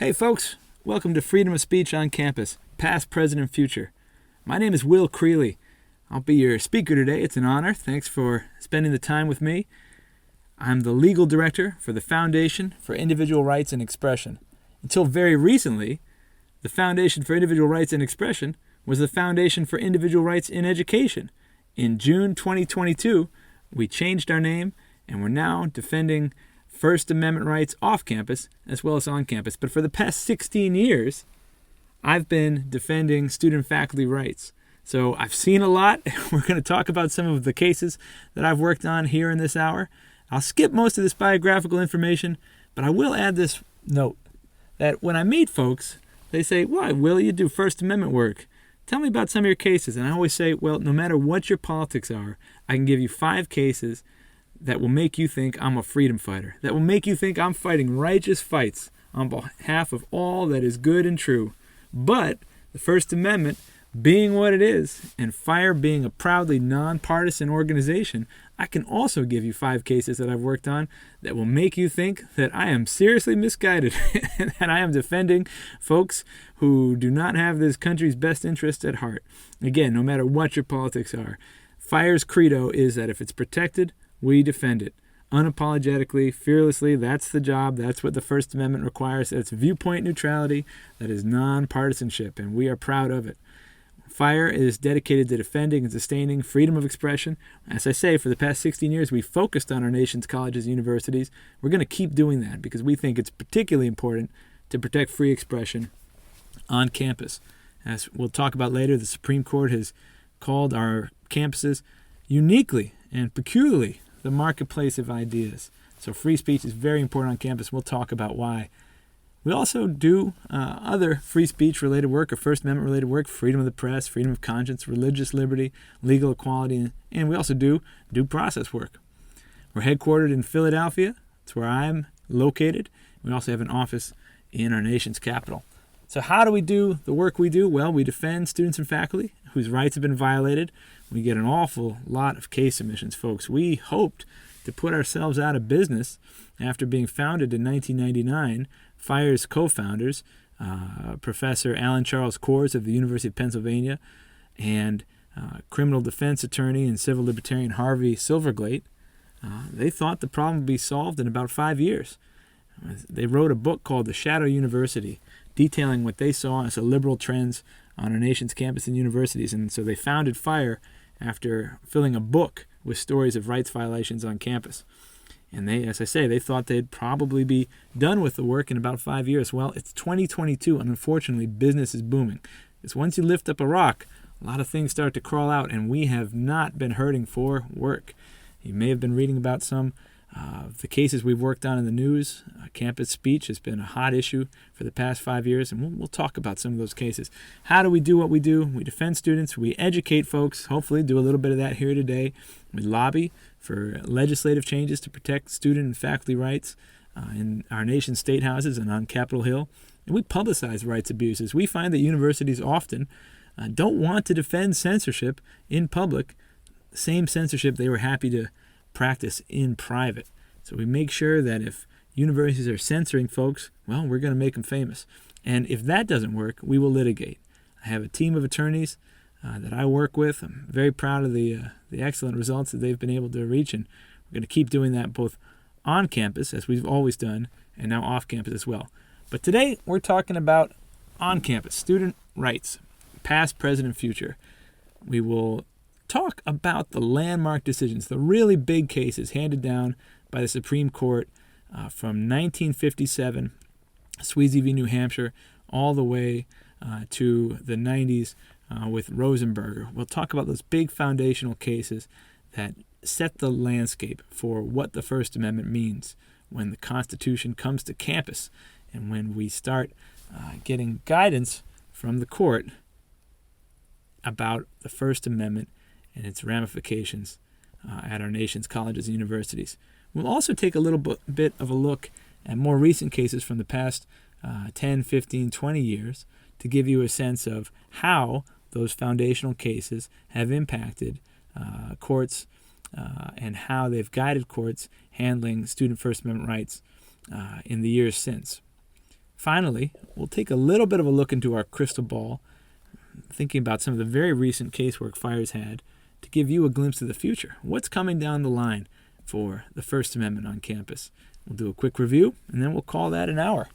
Hey folks, welcome to Freedom of Speech on Campus, Past, Present, and Future. My name is Will Creeley. I'll be your speaker today. It's an honor. Thanks for spending the time with me. I'm the legal director for the Foundation for Individual Rights and Expression. Until very recently, the Foundation for Individual Rights and Expression was the Foundation for Individual Rights in Education. In June 2022, we changed our name and we're now defending First Amendment rights off campus as well as on campus. But for the past 16 years, I've been defending student faculty rights. So I've seen a lot. We're going to talk about some of the cases that I've worked on here in this hour. I'll skip most of this biographical information, but I will add this note that when I meet folks, they say, "Why, Will, you do First Amendment work? Tell me about some of your cases." And I always say, well, no matter what your politics are, I can give you 5 cases that will make you think I'm a freedom fighter, that will make you think I'm fighting righteous fights on behalf of all that is good and true. But the First Amendment being what it is, and FIRE being a proudly nonpartisan organization, I can also give you 5 cases that I've worked on that will make you think that I am seriously misguided and that I am defending folks who do not have this country's best interest at heart. Again, no matter what your politics are, FIRE's credo is that if it's protected, we defend it. Unapologetically, fearlessly, that's the job. That's what the First Amendment requires. It's viewpoint neutrality. That is nonpartisanship, and we are proud of it. FIRE is dedicated to defending and sustaining freedom of expression. As I say, for the past 16 years, we focused on our nation's colleges and universities. We're going to keep doing that because we think it's particularly important to protect free expression on campus. As we'll talk about later, the Supreme Court has called our campuses uniquely and peculiarly the marketplace of ideas. So free speech is very important on campus. We'll talk about why. We also do other free speech related work or First Amendment related work, freedom of the press, freedom of conscience, religious liberty, legal equality, and we also do due process work. We're headquartered in Philadelphia. That's where I'm located. We also have an office in our nation's capital. So how do we do the work we do? Well, we defend students and faculty whose rights have been violated. We get an awful lot of case submissions, folks. We hoped to put ourselves out of business after being founded in 1999. FIRE's co-founders, Professor Alan Charles Kors of the University of Pennsylvania and criminal defense attorney and civil libertarian Harvey Silverglate, they thought the problem would be solved in about 5 years. They wrote a book called The Shadow University, detailing what they saw as the liberal trends on our nation's campus and universities. And so they founded FIRE after filling a book with stories of rights violations on campus. And they, as I say, they thought they'd probably be done with the work in about 5 years. Well, it's 2022, and unfortunately, business is booming. Because once you lift up a rock, a lot of things start to crawl out, and we have not been hurting for work. You may have been reading about some of the cases we've worked on in the news. Campus speech has been a hot issue for the past 5 years, and we'll talk about some of those cases. How do we do what we do? We defend students. We educate folks, hopefully do a little bit of that here today. We lobby for legislative changes to protect student and faculty rights in our nation's state houses and on Capitol Hill. And we publicize rights abuses. We find that universities often don't want to defend censorship in public, the same censorship they were happy to practice in private. So we make sure that if universities are censoring folks, well, we're going to make them famous. And if that doesn't work, we will litigate. I have a team of attorneys that I work with. I'm very proud of the excellent results that they've been able to reach, and we're going to keep doing that both on campus, as we've always done, and now off campus as well. But today we're talking about on campus, student rights, past, present, and future. We will talk about the landmark decisions, the really big cases handed down by the Supreme Court from 1957, Sweezy v. New Hampshire, all the way to the 90s with Rosenberger. We'll talk about those big foundational cases that set the landscape for what the First Amendment means when the Constitution comes to campus and when we start getting guidance from the court about the First Amendment and its ramifications at our nation's colleges and universities. We'll also take a little bit of a look at more recent cases from the past 10, 15, 20 years to give you a sense of how those foundational cases have impacted courts and how they've guided courts handling student First Amendment rights in the years since. Finally, we'll take a little bit of a look into our crystal ball, thinking about some of the very recent casework Fire's had to give you a glimpse of the future. What's coming down the line for the First Amendment on campus? We'll do a quick review, and then we'll call that an hour.